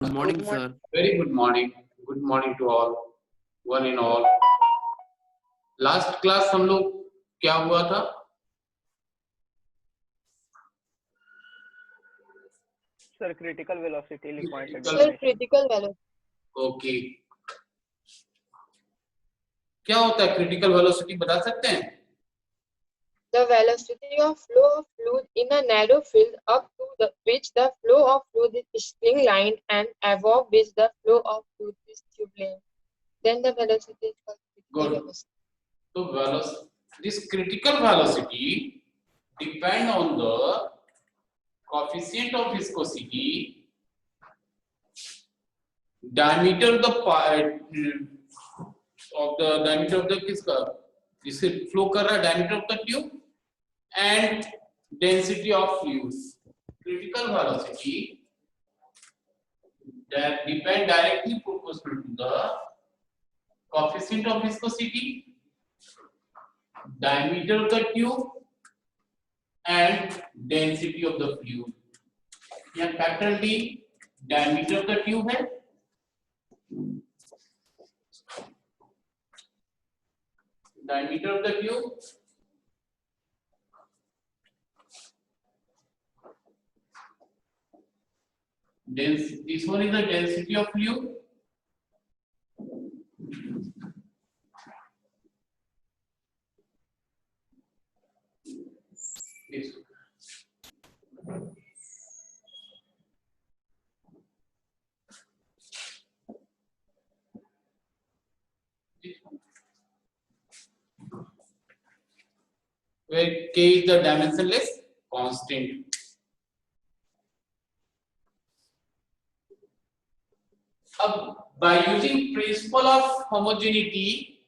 Good morning, sir. Very good morning. Good morning to all, one and all. Last class हम लोग क्या हुआ था? सर क्रिटिकल वेलोसिटी लिखवाएं सर क्रिटिकल वेलोसिटी. ओके, क्या होता है क्रिटिकल वेलोसिटी बता सकते हैं? The velocity of flow of fluid in a narrow field up to which the flow of fluid is streamlined and above which the flow of fluid is tubular. Then the velocity is called critical Good. velocity. So this critical velocity depend on the coefficient of viscosity, diameter of the diameter of the किसका जिससे flow कर रहा है, diameter of the tube and density of fluids. Critical velocity that depend directly proportional to the coefficient of viscosity, diameter of the tube and density of the fluid. यहाँ capital D diameter of the tube है, diameter of the tube this one is the density of fluid. This. Where K is the dimensionless constant. By using principle of homogeneity,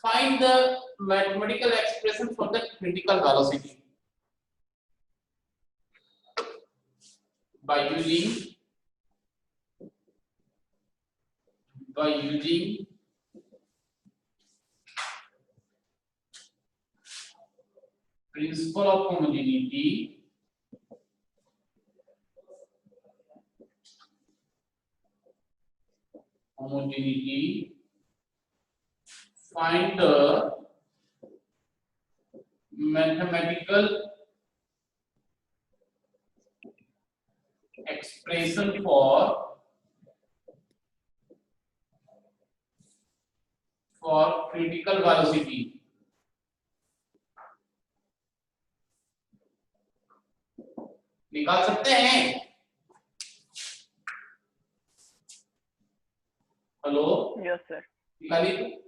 find the mathematical expression for the critical velocity. By using principle of homogeneity, find the mathematical expression for critical velocity. निकाल सकते हैं? Hello, yes sir. निकालिए.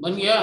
बन गया?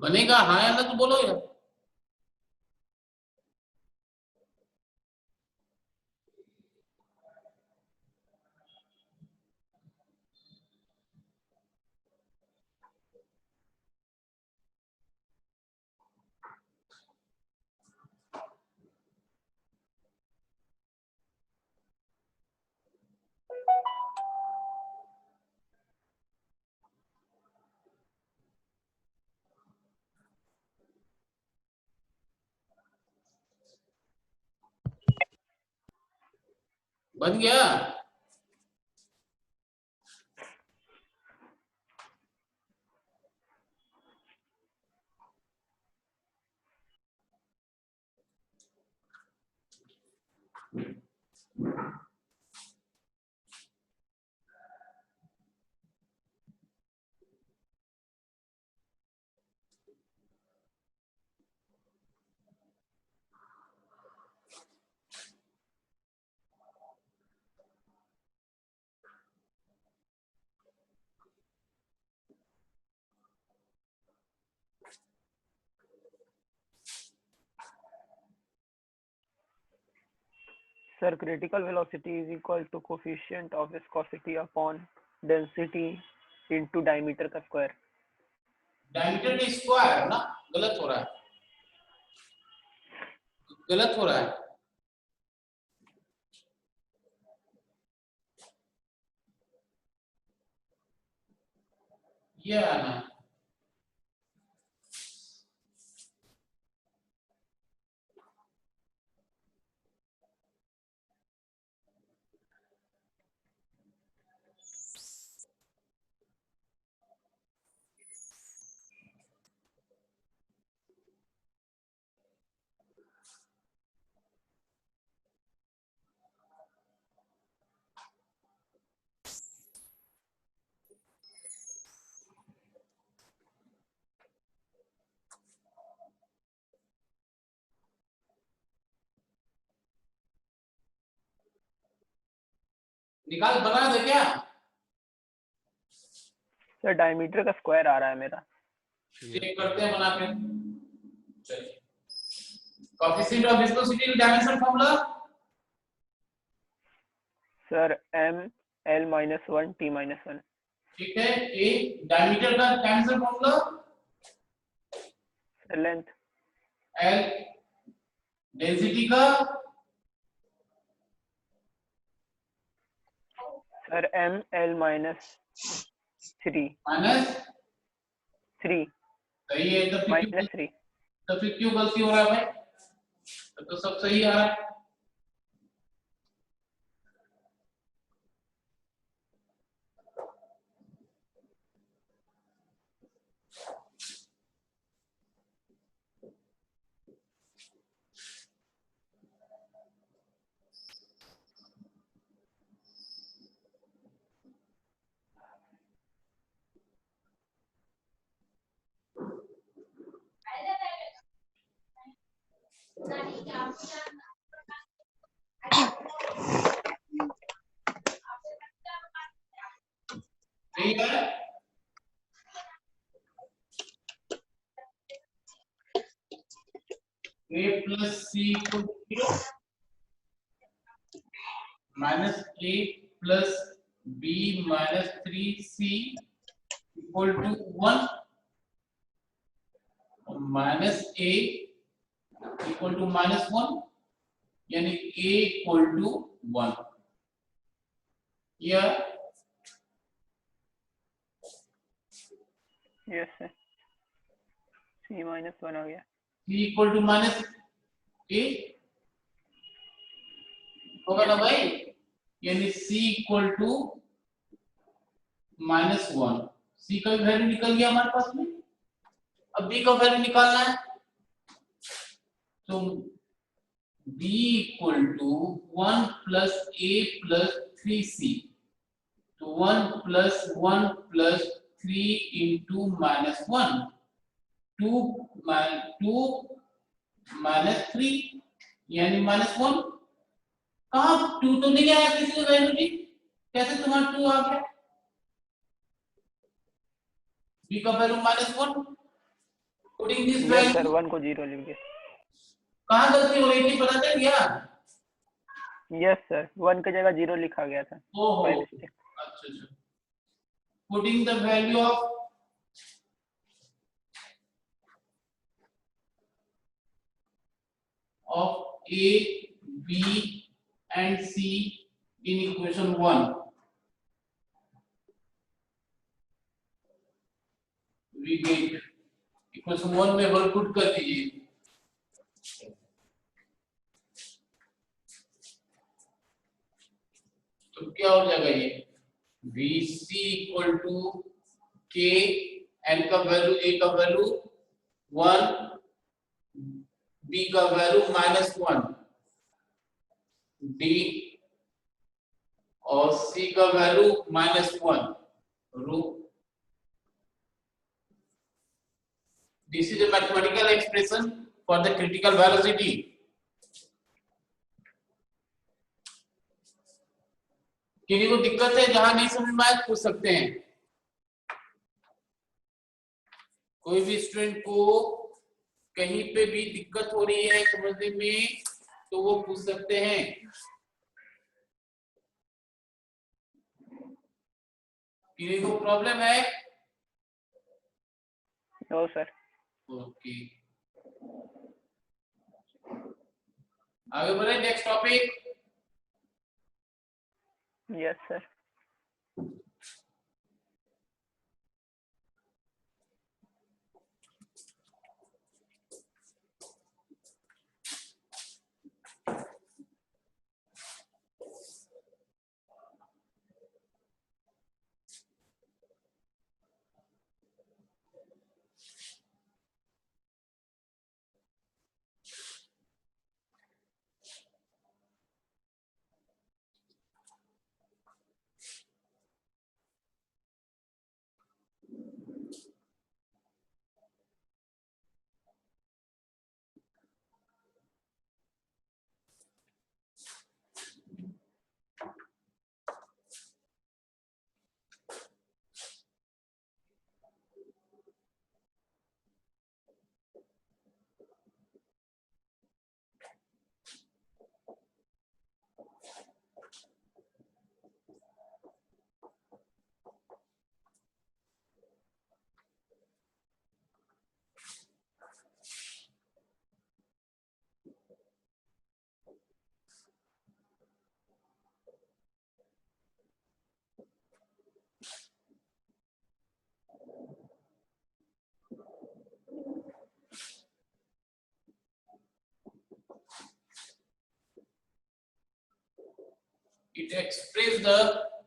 बनेगा हाँ या ना तो बोलो यार। बन गया। Sir, critical velocity is equal to coefficient of viscosity upon density into diameter का square. डायमीटर का स्क्वायर ना, गलत हो रहा है, गलत हो रहा है। ये आना है। निकाल, बना दे क्या? Sir, diameter का square आ रहा है मेरा. चेक करते हैं बना के। चलिए, coefficient of viscosity dimension formula. Sir, m l minus 1 t minus 1. ठीक है, ए डायमीटर का dimension formula Sir, length. L density का Sir, m l minus 3. Minus 3 सही है। minus 3. तो फिर क्यों गलती हो रहा है भाई? तो सब सही आ रहा है। ठीक है, a plus c equal to 0 minus a plus b minus 3c equal to 1 minus a equal to minus 1 यानी a equal to 1। या Yes, sir. c minus 1 आ गया. c equal to minus a होगा ना भाई, यानी c equal to minus 1। c का value निकल गया हमारे पास में। अब b का वैल्यू निकालना है, तो b equal to 1 plus a plus 3c, तो 1 plus 1 plus 3 into minus 1, 2 minus 3 यानी minus 1। कहाँ 2 तो नहीं आया किसी का वैल्यू जी, कैसे तुम्हारा 2 आ गया? b का value -1, Putting this yes sir, value, 1 को 0 लिख दिया। कहाँ गलती हो रही थी पता चल गया? यस सर, 1 की जगह 0 लिखा गया था ओहो, बाय मिस्टेक। अच्छा अच्छा। Putting the value of A, B and C in equation 1, we get equation 1 में वर्क पुट कर दीजिए। तो क्या हो जाएगा ये VC equal to K, N का वैल्यू, A का वैल्यू 1, B का वैल्यू -1, D और C का value -1। Rho this is a mathematical expression for the critical velocity. किसी को दिक्कत है, जहां नहीं समझ में आए पूछ सकते हैं। कोई भी स्टूडेंट को कहीं पे भी दिक्कत हो रही है समझने में तो वो पूछ सकते हैं। किसी को प्रॉब्लम है? No sir. ओके, आगे बढ़े next topic. Yes sir. It expresses the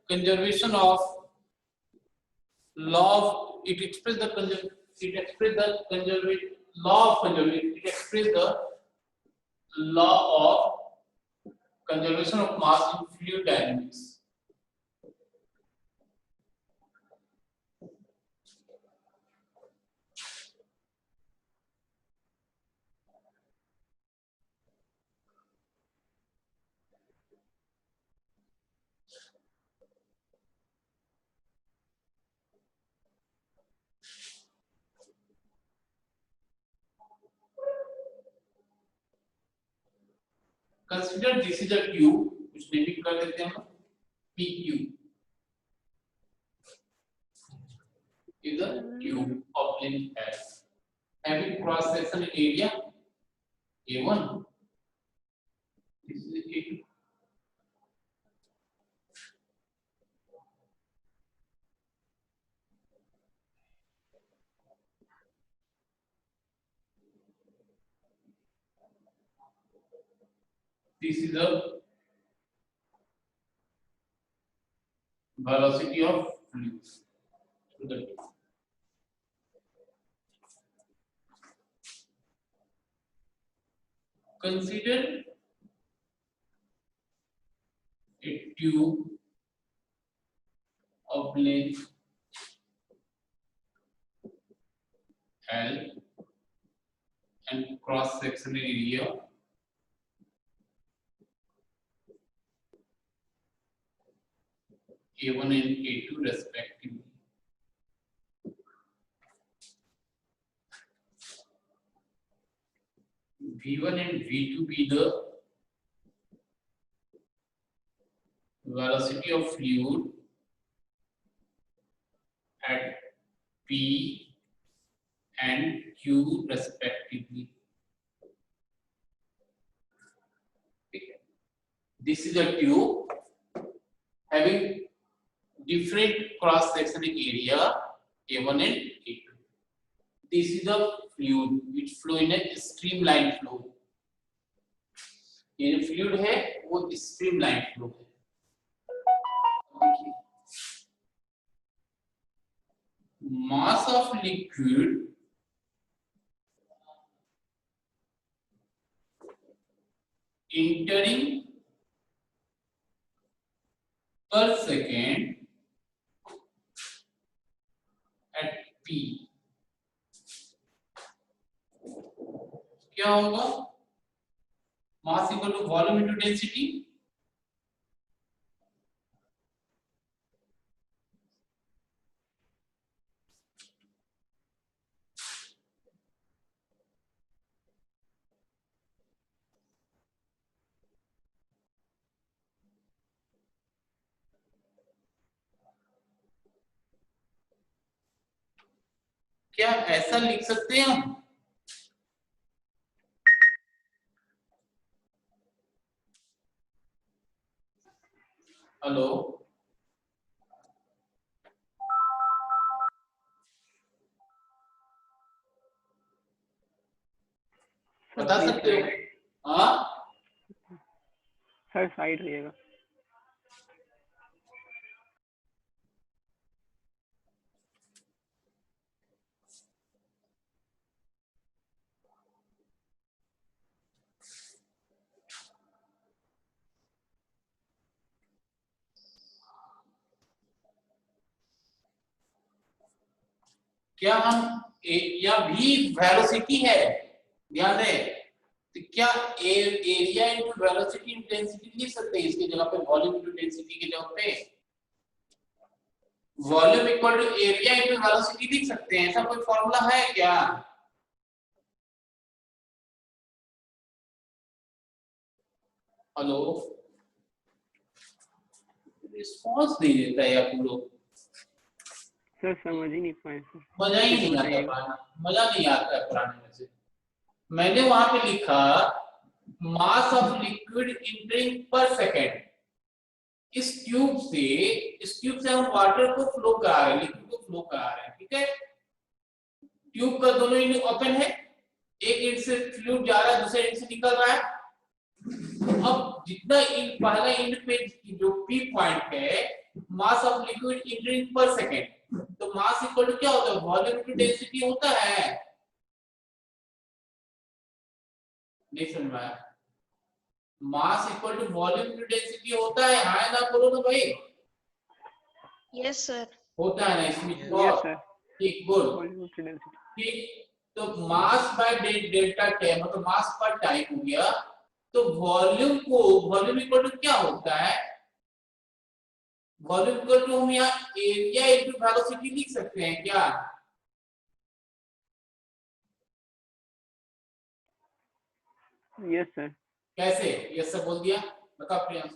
conservation of law of, it expresses the law of conservation, it expresses the law of conservation of mass in fluid dynamics. Consider this is a tube, कुछ naming कर देते हैं हम, PQ is a tube of length S, having cross section area A1. This is A2. This is the velocity of fluid through the tube. Consider a tube of length L and cross sectional area A1 and A2 respectively. V1 and V2 be the velocity of fluid at P and Q respectively. This is a tube having different cross sectional area A1 and A2. This is a fluid which flow in a streamlined flow. ये जो fluid है वो streamlined flow है. Mass of liquid entering per second at P. क्या होगा? Mass equal to volume into density. क्या ऐसा लिख सकते हैं हम? हेलो, बता सकते हो? हाँ, सर साइड रहिएगा. क्या हम या भी वेलोसिटी है, ध्यान दें, तो क्या एरिया इनटू वेलोसिटी इंटेंसिटी लिख सकते हैं इसकी जगह पे? वॉल्यूम इनटू डेंसिटी की जगह पे volume equal to area into velocity लिख सकते हैं. ऐसा कोई फॉर्मूला है क्या? हेलो, रिस्पॉन्स नहीं देता है आप लोग. सर समझ ही नहीं पाए सर. मजा ही नहीं आता पढ़ाना, मजा नहीं आता है पढ़ाने में से. मैंने वहां पे लिखा mass of liquid entering per second. इस ट्यूब से हम वाटर को फ्लो करा रहे हैं, लिक्विड को फ्लो करा रहे हैं, ठीक है. ट्यूब का दोनों एंड ओपन है, एक एंड से फ्लूइड जा रहा है, दूसरे एंड से निकल रहा है. अब जितना पहला एंड पे जो पी पॉइंट है, मास of liquid entering per second, तो मास इक्वल टू क्या होता है? वॉल्यूम इनटू डेंसिटी होता है. नहीं समझ में आया? Mass equal to volume into density होता है. हाँ ना, बोलो ना भाई. Yes sir. होता है ना इसमें? Yes sir. ठीक, बोल. Volume to density. ठीक, तो मास बाय डेल्टा टी मतलब मास पर टाइम हो गया. तो वॉल्यूम इक्वल टू क्या होता है? वॉल्यूम इक्वल टू हम यहाँ एरिया इनटू वेलोसिटी लिख सकते हैं क्या? Yes sir. कैसे? यस सर बोल दिया, बताओ प्रियांश.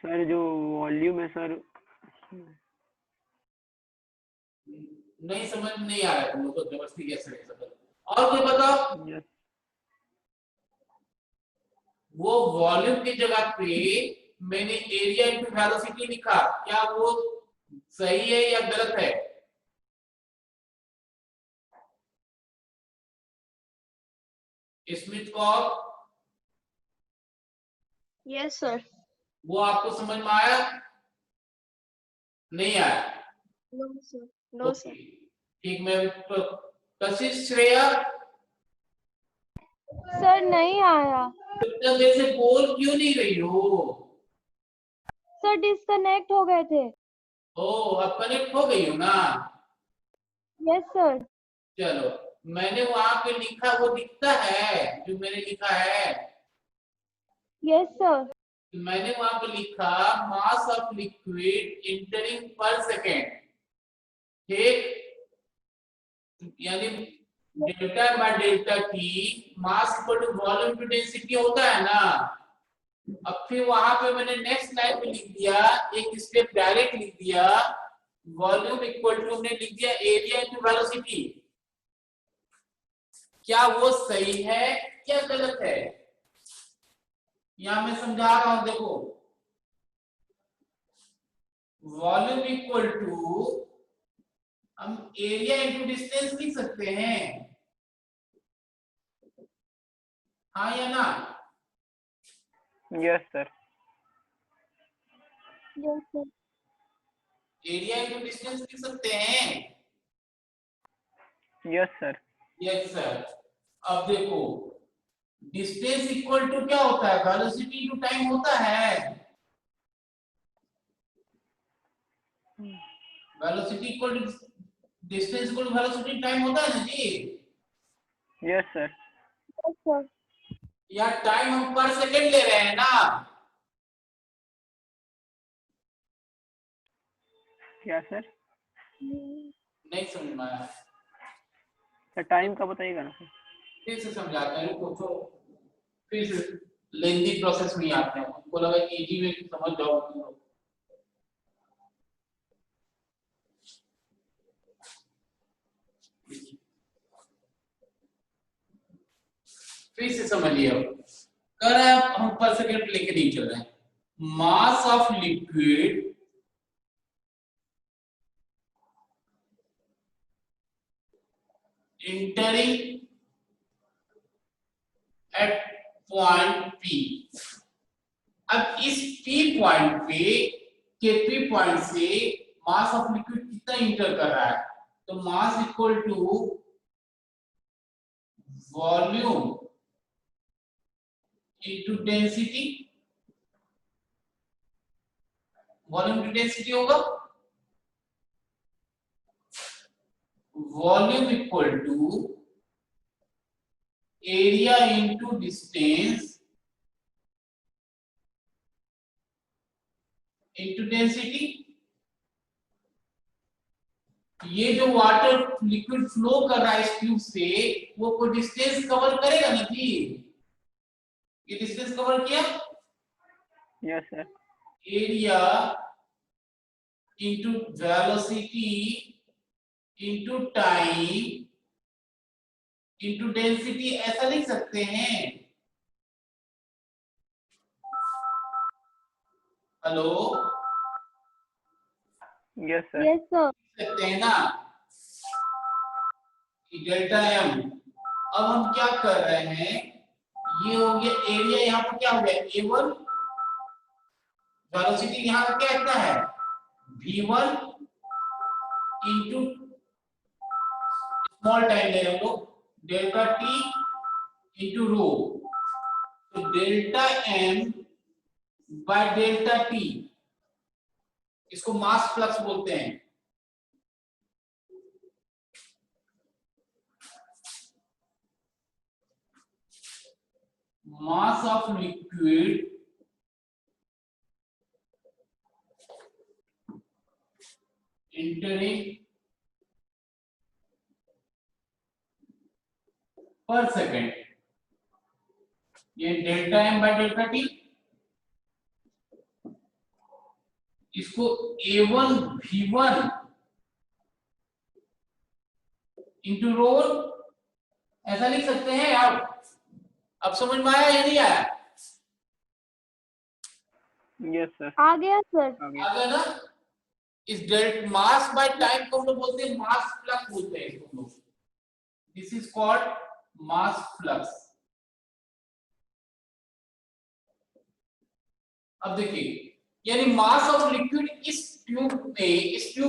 सर जो वॉल्यूम है सर, नहीं समझ नहीं आ रहा है तुम लोग को, जबरदस्ती कैसे लिख सकते? और कोई बताओ. यस वो वॉल्यूम की जगह पे मैंने एरिया इनटू वेलोसिटी लिखा, क्या वो सही है या गलत है? Smith call, yes sir. वो आपको समझ में आया? नहीं आया? No sir. No sir. ठीक, मैं कशिश, श्रेया, सर नहीं आया. इतना देर से बोल क्यों नहीं रही हो? सर डिस्कनेक्ट हो गए थे. ओ, अब कनेक्ट हो गई हो ना? Yes sir. चलो, मैंने वहां पे लिखा, वो दिखता है जो मैंने लिखा है? Yes sir. मैंने वहां पे लिखा mass of liquid entering per second, ठीक, यानी delta by delta T mass equal to volume to density होता है ना। अब फिर वहां पे मैंने नेक्स्ट लाइन में लिख दिया, एक स्टेप डायरेक्ट लिख दिया, वॉल्यूम इक्वल टू हमने लिख दिया एरिया इनटू वेलोसिटी। क्या वो सही है क्या गलत है? यहां मैं समझा रहा हूं, देखो वॉल्यूम इक्वल टू हम एरिया इनटू डिस्टेंस लिख सकते हैं, हाँ या ना? Yes, sir. Yes, sir. Area into distance लिख सकते हैं। Yes, sir. Yes sir. अब देखो डिस्टेंस इक्वल टू क्या होता है, वेलोसिटी इनटू टाइम होता है। Velocity equal to distance equal to velocity time होता है ना जी। Yes, sir. Yes, sir. या टाइम हम पर सेकंड ले रहे हैं ना। क्या सर? नहीं समझ में आया, सर टाइम का बताइएगा ना सर। फिर से समझाते हैं, रुको तो फिर से लेंथी प्रोसेस में ही आते हैं। उनको लगा कि इजी वे समझ जाओ। फिर से समझिए, कर रहे हैं हम पर सेकंड लेके नहीं चल रहे हैं। Mass of liquid entering at point P। अब इस P पॉइंट पे के P पॉइंट से मास ऑफ लिक्विड कितना इंटर कर रहा है, तो mass equal to volume into density. Volume to density होगा volume equal to area into distance into density. ये जो वाटर लिक्विड फ्लो कर रहा है इस ट्यूब से, वो कोई डिस्टेंस कवर करेगा ना जी। ये डिस्टेंस कवर किया, yes sir. Area into velocity into time into density, ऐसा लिख सकते हैं। Hello, yes sir. Yes, sir. लिख सकते हैं ना कि डेल्टा एम। अब हम क्या कर रहे हैं, ये हो गया एरिया, यहाँ पर क्या हो गया A1, वेलोसिटी यहाँ पर क्या इतना है V1 इंटू स्मॉल टाइम ले रहे हम लोग डेल्टा टी इंटू रो, तो delta M by delta T, इसको मास फ्लक्स बोलते हैं। Mass of liquid entering per second, ये delta M by delta T. इसको A1 V1 इंटू रो ऐसा लिख सकते हैं आप। अब समझ में आया या नहीं आया? Yes sir. आ गया सर। आ गया। आ गया ना। इस डेल्टा मास बाय टाइम को हम लोग बोलते हैं मास फ्लक्स बोलते हैं इसको हम लोग। This is called mass flux. अब देखिए, यानी मास ऑफ लिक्विड इस ट्यूब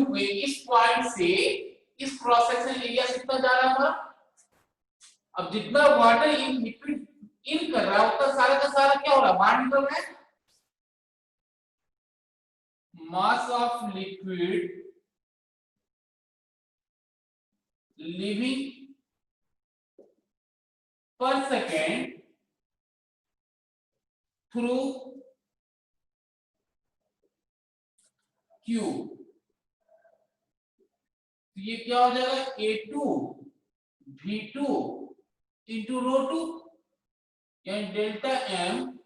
में इस पॉइंट से इस क्रॉस सेक्शन एरिया से कितना जा रहा था। अब जितना वाटर इन लिक्विड इन कर रहा है उतना सारा का सारा क्या हो रहा है, बाहर निकल रहा है। मास ऑफ लिक्विड लिविंग पर सेकेंड थ्रू Q, ये क्या हो जाएगा A2 V2 into rho 2 and delta M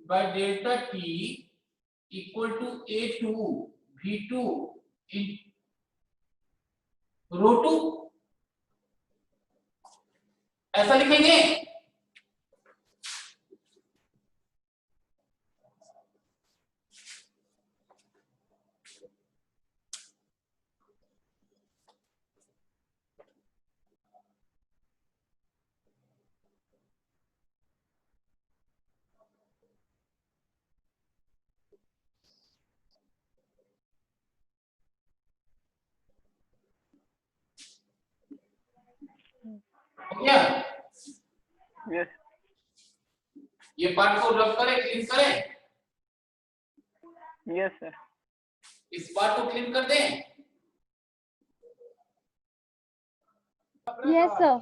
by delta T equal to A2 V2 in rho 2, ऐसा लिखेंगे। हो गया? Yes. ये पार्ट को रब करें, क्लीन करें, Yes, sir. इस पार्ट को क्लीन कर दें। Yes, sir.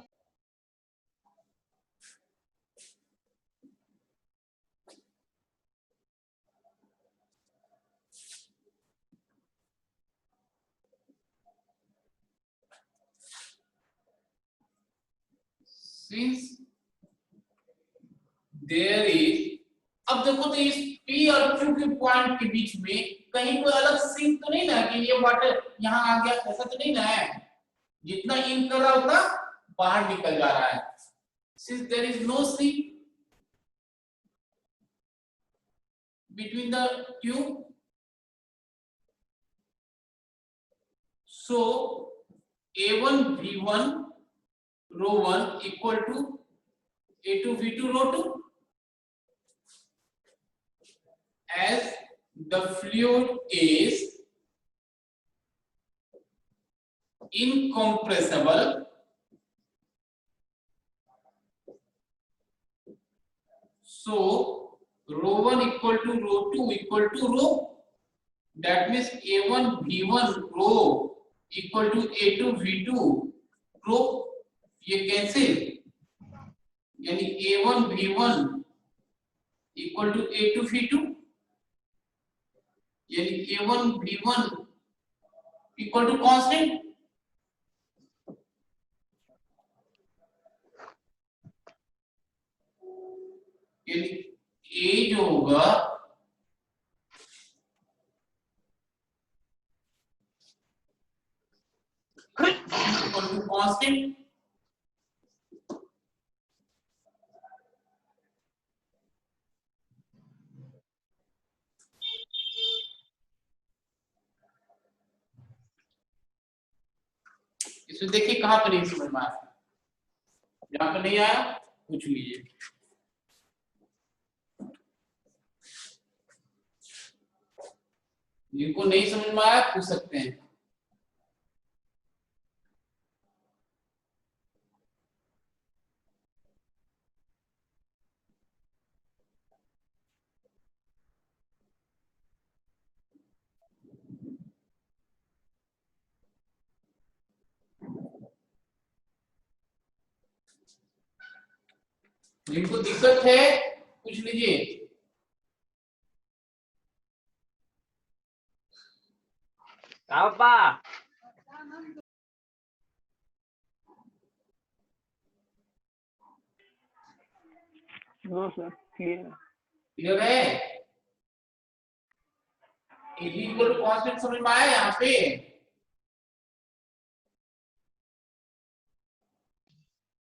Since there is, अब देखो तो इस P और Q के पॉइंट के बीच में कहीं कोई अलग सिंक तो नहीं ना कि ये वाटर यहाँ आ गया, ऐसा तो नहीं ना है। जितना इन कर रहा उतना बाहर निकल जा रहा है। Since there is no sink between the tube, so A1 V1 rho 1 equal to A2 V2 rho 2, as the fluid is incompressible, so rho 1 equal to rho 2 equal to rho, that means A1 V1 rho equal to A2 V2 rho, ये cancel, यानी A1 V1 equal to A2 V2, यानी A1 V1 equal to constant, यानी A जो होगा equal to constant, इसमें देखिए कहां पर नहीं समझ में आया, जहां पर नहीं आया पूछ लीजिए। जिनको नहीं समझ में आया पूछ सकते हैं। जिनको दिक्कत है पूछ लीजिए। पापा नो सर, क्लियर क्लियर है? A B equal to constant समझ में आया यहाँ पे?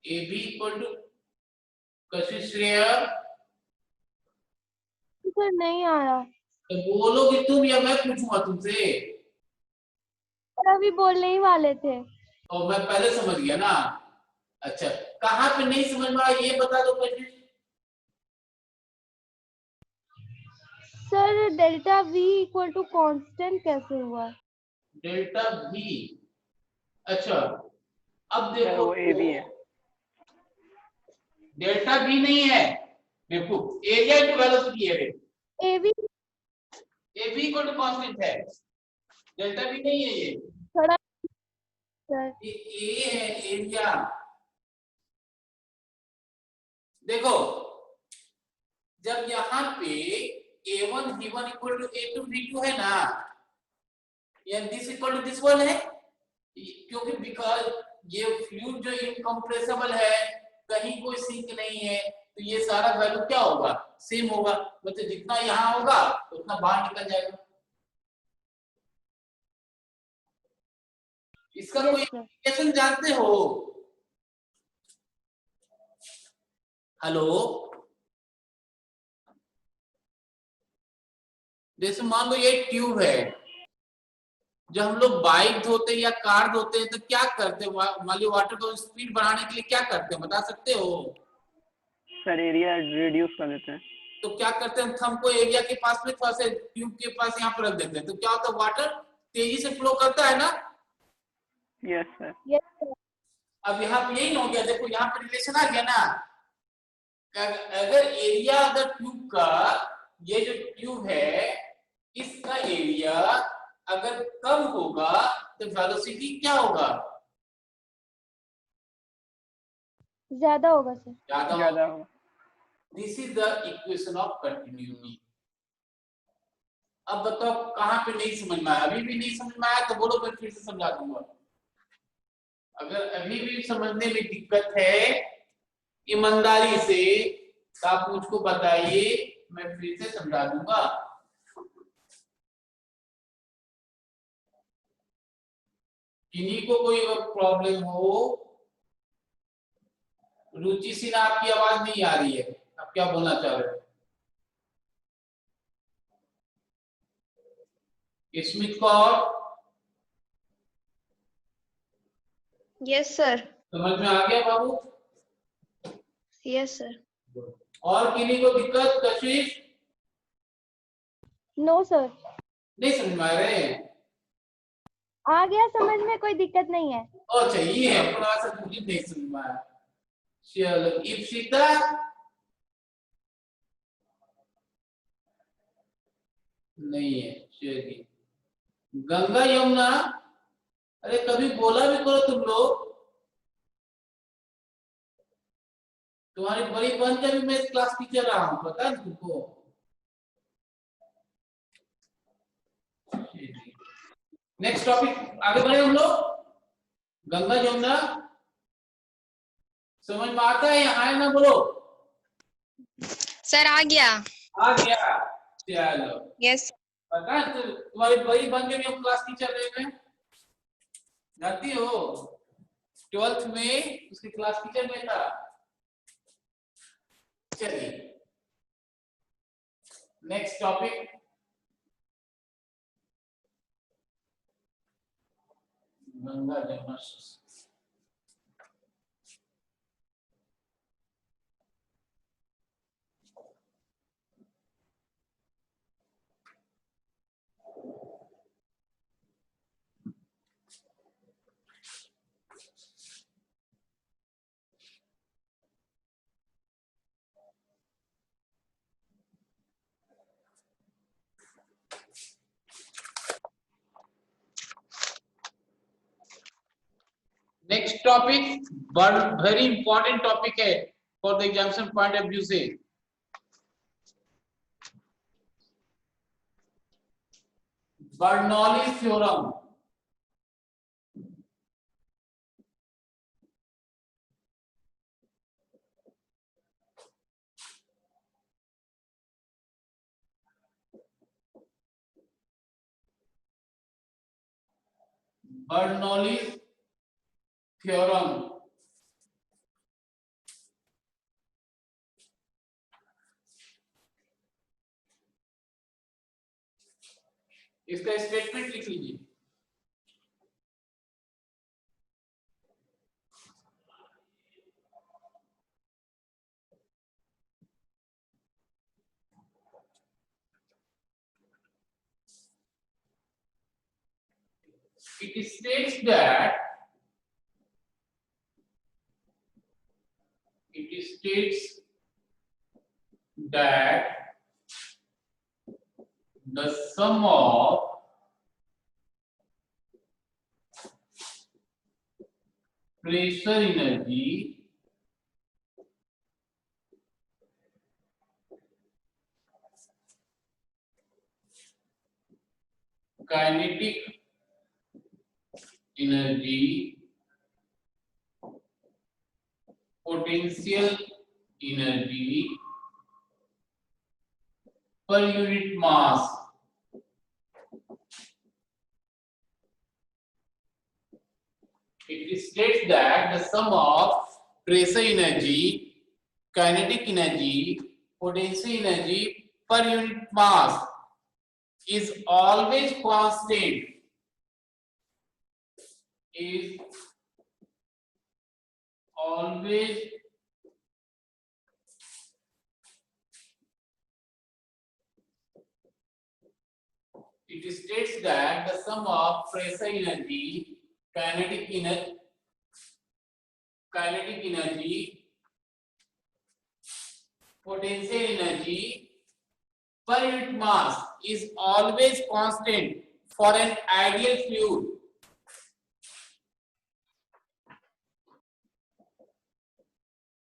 ए B equal to Kashish श्रेयर, sir नहीं आया। तो बोलोगे तुम या मैं पूछूंगा तुमसे? और अभी बोलने ही वाले थे। और मैं पहले समझ गया ना। अच्छा, कहाँ पे नहीं समझ में आया ये बता दो Kashish. Sir delta V equal to constant कैसे हुआ? डेल्टा V, अच्छा अब सर देखो वो ए बी है। डेल्टा V नहीं है, देखो एरिया इनटू वेलोसिटी है, AB A B equal to constant है, डेल्टा V नहीं है ये। थोड़ा सर ये ए है एरिया। देखो जब यहाँ पे A1 V1 equal to A2 V2 है ना, या this equal to this one है, क्योंकि बिकॉज ये फ्लूइड जो इनकम्प्रेसिबल है, कहीं कोई सिंक नहीं है, तो ये सारा वैल्यू क्या होगा, सेम होगा, मतलब जितना यहाँ होगा उतना बाहर निकल जाएगा। इसका कोई एप्लीकेशन जानते हो? हेलो, जैसे मान लो ये ट्यूब है, जब हम लोग बाइक धोते हैं या कार धोते हैं तो क्या करते हैं, मान लो वाटर को स्पीड बढ़ाने के लिए क्या करते हैं, बता सकते हो? सर एरिया रिड्यूस कर देते हैं। तो क्या करते हैं, थंब को एरिया के पास में थोड़ा सा ट्यूब के पास यहाँ पर रख देते हैं, तो क्या होता है, वाटर तेजी से फ्लो करता है ना। Yes sir. Yes sir. अब यहाँ पे यही हो गया, देखो यहाँ पे रिलेशन आ गया ना। अगर एरिया अगर ट्यूब का, ये जो ट्यूब है इसका एरिया अगर कम होगा तो वेलोसिटी क्या होगा, ज्यादा होगा सर। ज्यादा होगा। This is the equation of continuity. अब बताओ कहाँ पे नहीं समझ में आया, अभी भी नहीं समझ में आया तो बोलो, मैं फिर से समझा दूंगा। अगर अभी भी समझने में दिक्कत है ईमानदारी से तो आप मुझको बताइए, मैं फिर से समझा दूंगा। किन्हीं को कोई प्रॉब्लम हो, रुचि सिन्हा आपकी आवाज नहीं आ रही है, आप क्या बोलना चाह रहे हो? Smit Kaur, Yes, sir. समझ में आ गया बाबू? Yes, sir. और किन्हीं को दिक्कत, कशिश? No sir. नहीं समझ में आ रहे हैं? आ गया समझ में, कोई दिक्कत नहीं है। अच्छा ये है अपना सा, मुझे नहीं समझ में आया। चलो इप्सिता, नहीं है, चलिए। गंगा यमुना, अरे कभी बोला भी करो तुम लोग, तुम्हारी बड़ी बहन का भी मैं क्लास टीचर रहा हूँ, पता है तुमको? नेक्स्ट टॉपिक आगे बढ़े हम लोग। गंगा यमुना समझ में आता है, यहाँ है ना, बोलो। सर आ गया। आ गया, चलो। यस। पता है तुम्हारी बड़ी बहन के भी हम क्लास टीचर रहे हैं, जानती हो? 12th में उसकी क्लास टीचर में था। चलिए next topic, Ganga Jamuna. Next topic very important topic है for the examination point of view से। Bernoulli theorem. बर्नौली थ्योरम इसका स्टेटमेंट लिख लीजिए। It states that the sum of pressure energy kinetic energy potential energy per unit mass it states that the sum of pressure energy, kinetic energy, potential energy per unit mass is always constant. Is always it states that the sum of pressure energy, kinetic energy, potential energy per unit mass is always constant for an ideal fluid.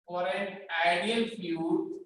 For an ideal fluid,